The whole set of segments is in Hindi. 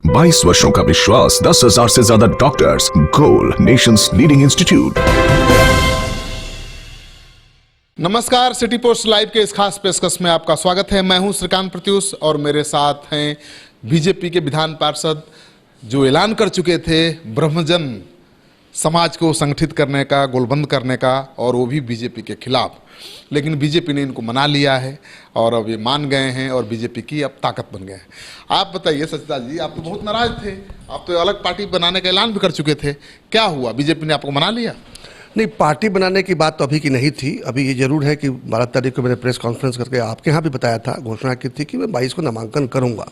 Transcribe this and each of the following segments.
22 वर्षों का विश्वास, 10,000 से ज्यादा डॉक्टर्स, गोल नेशंस लीडिंग इंस्टीट्यूट। नमस्कार, सिटी पोस्ट लाइव के इस खास पेशकश में आपका स्वागत है। मैं हूं श्रीकांत प्रत्युष और मेरे साथ हैं बीजेपी के विधान पार्षद जो ऐलान कर चुके थे ब्रह्मजन समाज को संगठित करने का, गोलबंद करने का, और वो भी बीजेपी के खिलाफ। लेकिन बीजेपी ने इनको मना लिया है और अब ये मान गए हैं और बीजेपी की अब ताकत बन गए हैं। आप बताइए सचिता जी, आप तो बहुत नाराज थे, आप तो अलग पार्टी बनाने का ऐलान भी कर चुके थे, क्या हुआ? बीजेपी ने आपको मना लिया? नहीं, पार्टी बनाने की बात तो अभी की नहीं थी। अभी ये जरूर है कि 12 तारीख को मैंने प्रेस कॉन्फ्रेंस करके आपके यहाँ भी बताया था, घोषणा की थी कि मैं 22 को नामांकन करूँगा।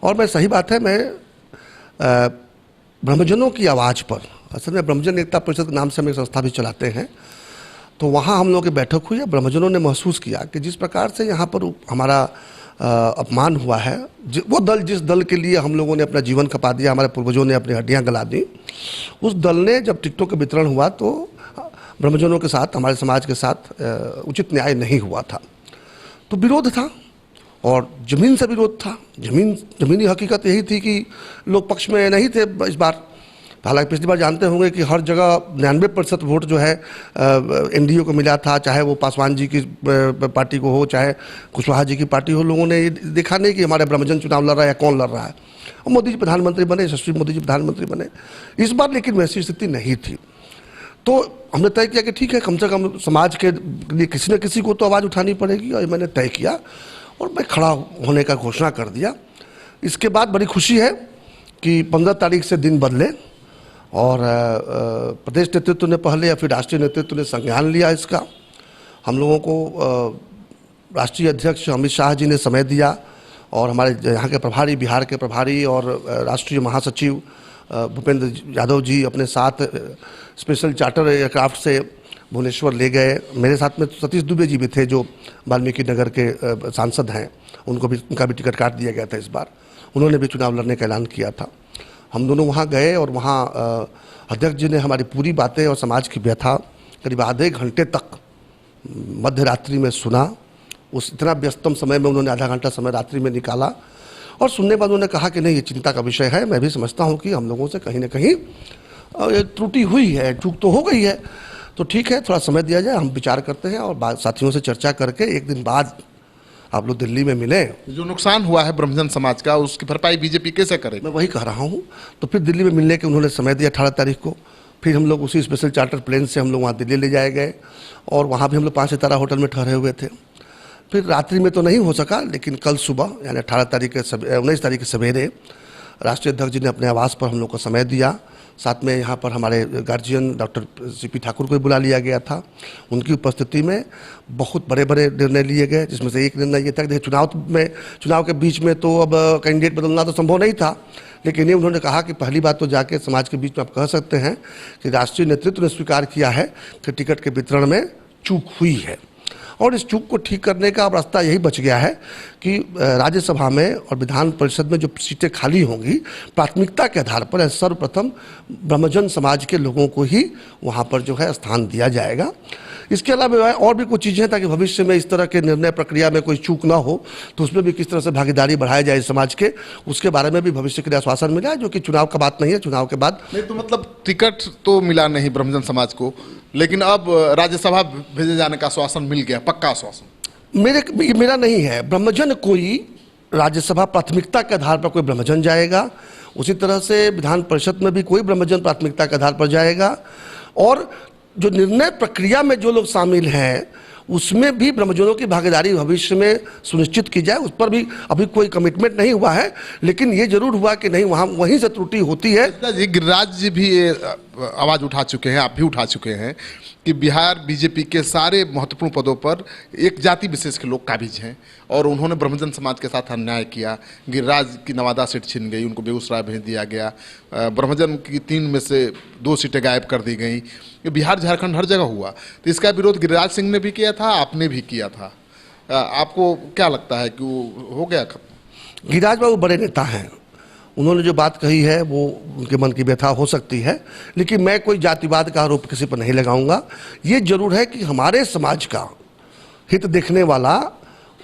और मैं सही बात है, मैं ब्रह्मजनों की आवाज़ पर, असल में ब्रह्मजन एकता परिषद के नाम से हम एक संस्था भी चलाते हैं, तो वहाँ हम लोगों की बैठक हुई है। ब्रह्मजनों ने महसूस किया कि जिस प्रकार से यहाँ पर हमारा अपमान हुआ है, वो दल, जिस दल के लिए हम लोगों ने अपना जीवन खपा दिया, हमारे पूर्वजों ने अपनी हड्डियाँ गला दी, उस दल ने जब टिकटों का वितरण हुआ तो ब्रह्मजनों के साथ, हमारे समाज के साथ उचित न्याय नहीं हुआ था। तो विरोध था और ज़मीन से विरोध था। ज़मीनी हकीकत यही थी कि लोग पक्ष में नहीं थे इस बार। हालांकि पिछली बार जानते होंगे कि हर जगह 99% वोट जो है एनडीए को मिला था, चाहे वो पासवान जी की पार्टी को हो, चाहे कुशवाहा जी की पार्टी हो। लोगों ने ये देखा नहीं कि हमारे ब्रह्मजन चुनाव लड़ रहा है या कौन लड़ रहा है। और मोदी जी प्रधानमंत्री बने, यशस्वी मोदी जी प्रधानमंत्री बने। इस बार लेकिन वैसी स्थिति नहीं थी। तो हमने तय किया कि ठीक है, कम से कम समाज के लिए किसी न किसी को तो आवाज़ उठानी पड़ेगी, और मैंने तय किया और मैं खड़ा होने का घोषणा कर दिया। इसके बाद बड़ी खुशी है कि 15 तारीख से दिन बदले और प्रदेश नेतृत्व ने पहले या फिर राष्ट्रीय नेतृत्व ने संज्ञान लिया इसका। हम लोगों को राष्ट्रीय अध्यक्ष अमित शाह जी ने समय दिया और हमारे यहाँ के प्रभारी, बिहार के प्रभारी और राष्ट्रीय महासचिव भूपेंद्र यादव जी अपने साथ स्पेशल चार्टर एयरक्राफ्ट से भुवनेश्वर ले गए। मेरे साथ में सतीश दुबे जी भी थे जो वाल्मीकि नगर के सांसद हैं, उनका भी टिकट काट दिया गया था इस बार। उन्होंने भी चुनाव लड़ने का ऐलान किया था। हम दोनों वहाँ गए और वहाँ अध्यक्ष जी ने हमारी पूरी बातें और समाज की व्यथा करीब आधे घंटे तक मध्य रात्रि में सुना। उस इतना व्यस्तम समय में उन्होंने आधा घंटा समय रात्रि में निकाला और सुनने बाद उन्होंने कहा कि नहीं, ये चिंता का विषय है। मैं भी समझता हूँ कि हम लोगों से कहीं ना कहीं त्रुटि हुई है, चूक तो हो गई है, तो ठीक है, थोड़ा समय दिया जाए, हम विचार करते हैं और साथियों से चर्चा करके एक दिन बाद आप लोग दिल्ली में मिले। जो नुकसान हुआ है ब्रह्मजन समाज का, उसकी भरपाई बीजेपी कैसे करे? मैं वही कह रहा हूँ। तो फिर दिल्ली में मिलने के उन्होंने समय दिया 18 तारीख को। फिर हम लोग उसी स्पेशल चार्टर प्लेन से हम लोग वहाँ दिल्ली ले जाए गए और वहाँ भी हम लोग 5 सितारा होटल में ठहरे हुए थे। फिर रात्रि में तो नहीं हो सका, लेकिन कल सुबह यानी 19 तारीख के सवेरे राष्ट्रीय अध्यक्ष जी ने अपने आवास पर हम लोग को समय दिया। साथ में यहाँ पर हमारे गार्जियन डॉक्टर CP ठाकुर को भी बुला लिया गया था। उनकी उपस्थिति में बहुत बड़े बड़े निर्णय लिए गए, जिसमें से एक निर्णय ये था कि चुनाव के बीच में तो अब कैंडिडेट बदलना तो संभव नहीं था, लेकिन ये उन्होंने कहा कि पहली बात तो जाके समाज के बीच में आप कह सकते हैं कि राष्ट्रीय नेतृत्व ने स्वीकार किया है कि टिकट के वितरण में चूक हुई है और इस चूक को ठीक करने का अब रास्ता यही बच गया है कि राज्यसभा में और विधान परिषद में जो सीटें खाली होंगी, प्राथमिकता के आधार पर सर्वप्रथम ब्रह्मजन समाज के लोगों को ही वहाँ पर जो है स्थान दिया जाएगा। इसके अलावा और भी कुछ चीज़ें हैं ताकि भविष्य में इस तरह के निर्णय प्रक्रिया में कोई चूक ना हो, तो उसमें भी किस तरह से भागीदारी बढ़ाई जाए समाज के, उसके बारे में भी भविष्य के लिए आश्वासन मिला है, जो कि चुनाव का बात नहीं है। चुनाव के बाद नहीं तो मतलब टिकट तो मिला नहीं ब्रह्मजन समाज को, लेकिन अब राज्यसभा भेजे जाने का आश्वासन मिल गया, पक्का आश्वासन? मेरा नहीं है। ब्रह्मजन कोई राज्यसभा प्राथमिकता के आधार पर कोई ब्रह्मजन जाएगा, उसी तरह से विधान परिषद में भी कोई ब्रह्मजन प्राथमिकता के आधार पर जाएगा। और जो निर्णय प्रक्रिया में जो लोग शामिल हैं उसमें भी ब्रह्मजनों की भागीदारी भविष्य में सुनिश्चित की जाए, उस पर भी अभी कोई कमिटमेंट नहीं हुआ है, लेकिन ये जरूर हुआ कि नहीं, वहाँ वहीं से त्रुटि होती है। गिरिराज जी भी आवाज़ उठा चुके हैं, आप भी उठा चुके हैं कि बिहार बीजेपी के सारे महत्वपूर्ण पदों पर एक जाति विशेष के लोग काबिज हैं और उन्होंने ब्रह्मजन समाज के साथ अन्याय किया। गिरिराज की नवादा सीट छिन गई, उनको बेगूसराय भेज दिया गया। ब्रह्मजन की 3 में से 2 सीटें गायब कर दी गई। बिहार झारखंड हर जगह हुआ, तो इसका विरोध गिरिराज सिंह ने भी किया था, आपने भी किया था। आपको क्या लगता है कि वो हो गया खत्म? गिरिराज बाबू बड़े नेता हैं, उन्होंने जो बात कही है वो उनके मन की व्यथा हो सकती है, लेकिन मैं कोई जातिवाद का आरोप किसी पर नहीं लगाऊंगा। ये जरूर है कि हमारे समाज का हित देखने वाला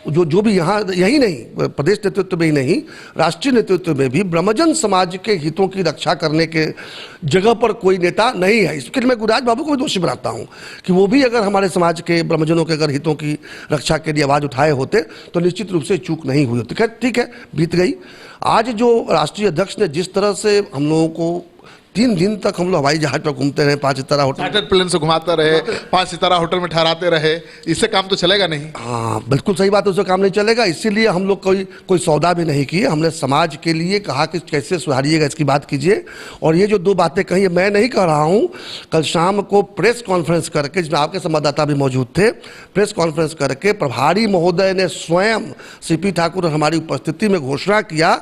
जो भी यहाँ, यही नहीं प्रदेश नेतृत्व में ही नहीं, राष्ट्रीय नेतृत्व में भी ब्रह्मजन समाज के हितों की रक्षा करने के जगह पर कोई नेता नहीं है। इसके लिए मैं गुरुराज बाबू को भी दोषी बनाता हूँ कि वो भी अगर हमारे समाज के ब्रह्मजनों के अगर हितों की रक्षा के लिए आवाज़ उठाए होते तो निश्चित रूप से चूक नहीं हुई होती। खैर ठीक है, बीत गई। आज जो राष्ट्रीय अध्यक्ष ने जिस तरह से हम लोगों को 3 दिन तक हम लोग हवाई जहाज पर घूमते रहे, 5 सितारा होटल, चार्टर्ड प्लेन से घुमाते रहे, 5 सितारा होटल में ठहराते रहे, इससे काम तो चलेगा नहीं। हाँ बिल्कुल सही बात है, उससे काम नहीं चलेगा। इसीलिए हम लोग कोई सौदा भी नहीं किए। हमने समाज के लिए कहा कि कैसे सुधारिएगा इसकी बात कीजिए। और ये जो 2 बातें कही मैं नहीं कह रहा हूँ, कल शाम को प्रेस कॉन्फ्रेंस करके, जिसमें आपके संवाददाता भी मौजूद थे, प्रेस कॉन्फ्रेंस करके प्रभारी महोदय ने स्वयं सीपी ठाकुर और हमारी उपस्थिति में घोषणा किया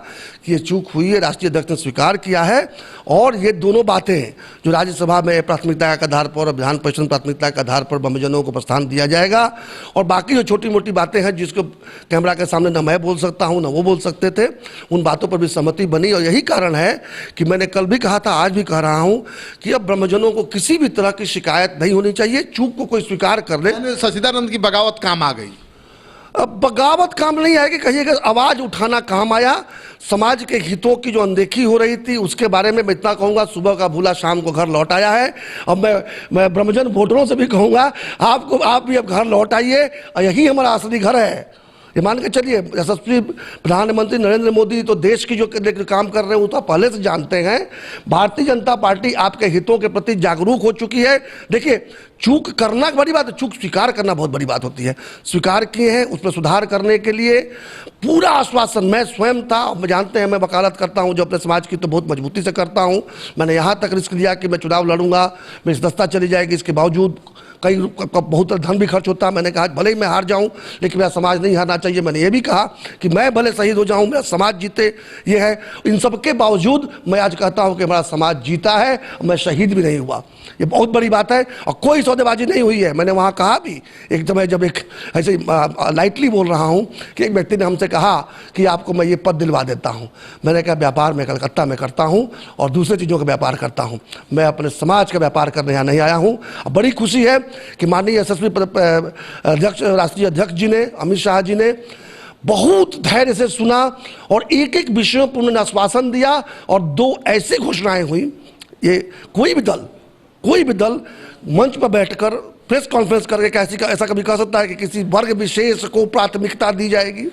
कि ये चूक हुई है, राष्ट्रीय अध्यक्ष ने स्वीकार किया है। और ये दोनों बातें जो राज्यसभा में प्राथमिकता के आधार पर और विधान परिषद प्राथमिकता के आधार पर ब्रह्मजनों को प्रस्थान दिया जाएगा। और बाकी जो छोटी मोटी बातें हैं जिसको कैमरा के सामने न मैं बोल सकता हूं न वो बोल सकते थे, उन बातों पर भी सहमति बनी। और यही कारण है कि मैंने कल भी कहा था, आज भी कह रहा हूं कि अब ब्रह्मजनों को किसी भी तरह की शिकायत नहीं होनी चाहिए। चूक को कोई स्वीकार कर ले। सच्चिदानंद की बगावत काम आ गई। अब बगावत काम नहीं आएगी, कहिएगा आवाज उठाना काम आया। समाज के हितों की जो अनदेखी हो रही थी उसके बारे में मैं इतना कहूंगा, सुबह का भूला शाम को घर लौट आया है। अब मैं ब्रह्मजन वोटरों से भी कहूंगा, आप भी अब घर लौट आइए। यही हमारा असली घर है। ये मान के चलिए, यशस्वी प्रधानमंत्री नरेंद्र मोदी तो देश की जो काम कर रहे हैं वो तो पहले से जानते हैं। भारतीय जनता पार्टी आपके हितों के प्रति जागरूक हो चुकी है। देखिए, चूक करना बड़ी बात है, चूक स्वीकार करना बहुत बड़ी बात होती है। स्वीकार किए हैं, उसमें सुधार करने के लिए पूरा आश्वासन मैं स्वयं था। मैं जानते हैं मैं वकालत करता हूं जो अपने समाज की, तो बहुत मजबूती से करता हूं। मैंने यहाँ तक रिस्क लिया कि मैं चुनाव लड़ूंगा, मेरी सदस्यता चली जाएगी, इसके बावजूद कई बहुत धन भी खर्च होता है। मैंने कहा भले ही मैं हार जाऊं लेकिन मेरा समाज नहीं हारना चाहिए। मैंने ये भी कहा कि मैं भले शहीद हो जाऊं, मेरा समाज जीते, ये है। इन सब के बावजूद मैं आज कहता हूं कि हमारा समाज जीता है, मैं शहीद भी नहीं हुआ। ये बहुत बड़ी बात है और कोई सौदेबाजी नहीं हुई है। मैंने वहाँ कहा भी एक समय, जब एक ऐसे लाइटली बोल रहा हूँ कि एक व्यक्ति ने हमसे कहा कि आपको मैं ये पद दिलवा देता हूँ। मैंने कहा व्यापार मैं कलकत्ता में करता हूँ और दूसरे चीज़ों का व्यापार करता हूँ, मैं अपने समाज का व्यापार करने यहाँ नहीं आया हूँ। बड़ी खुशी है कि माननीय यशस्वी अध्यक्ष, राष्ट्रीय अध्यक्ष जी ने, अमित शाह जी ने बहुत धैर्य से सुना और एक एक विषयों पर उन्होंने आश्वासन दिया। और 2 ऐसी घोषणाएं हुई, ये कोई भी दल मंच पर बैठकर प्रेस कॉन्फ्रेंस करके ऐसा कभी कह सकता है कि किसी वर्ग विशेष को प्राथमिकता दी जाएगी?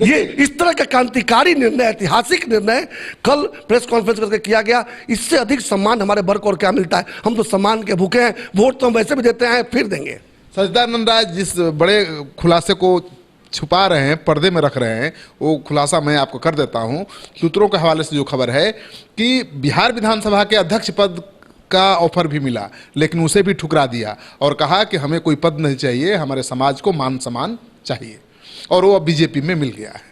ये इस तरह का क्रांतिकारी निर्णय, ऐतिहासिक निर्णय कल प्रेस कॉन्फ्रेंस करके किया गया। इससे अधिक सम्मान हमारे वर्ग को और क्या मिलता है? हम तो सम्मान के भूखे हैं। वोट तो हम वैसे भी देते हैं, फिर देंगे। सच्चिदानंद राय जिस बड़े खुलासे को छुपा रहे हैं, पर्दे में रख रहे हैं, वो खुलासा मैं आपको कर देता हूं। सूत्रों के हवाले से जो खबर है कि बिहार विधानसभा के अध्यक्ष पद का ऑफर भी मिला, लेकिन उसे भी ठुकरा दिया और कहा कि हमें कोई पद नहीं चाहिए, हमारे समाज को मान सम्मान चाहिए। और वो अब बीजेपी में मिल गया है।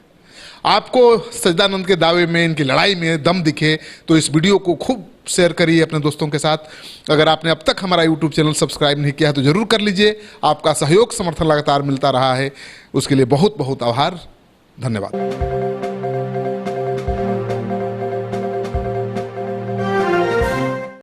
आपको सच्चिदानंद के दावे में, इनकी लड़ाई में दम दिखे तो इस वीडियो को खूब शेयर करिए अपने दोस्तों के साथ। अगर आपने अब तक हमारा यूट्यूब चैनल सब्सक्राइब नहीं किया है तो जरूर कर लीजिए। आपका सहयोग समर्थन लगातार मिलता रहा है, उसके लिए बहुत बहुत आभार, धन्यवाद।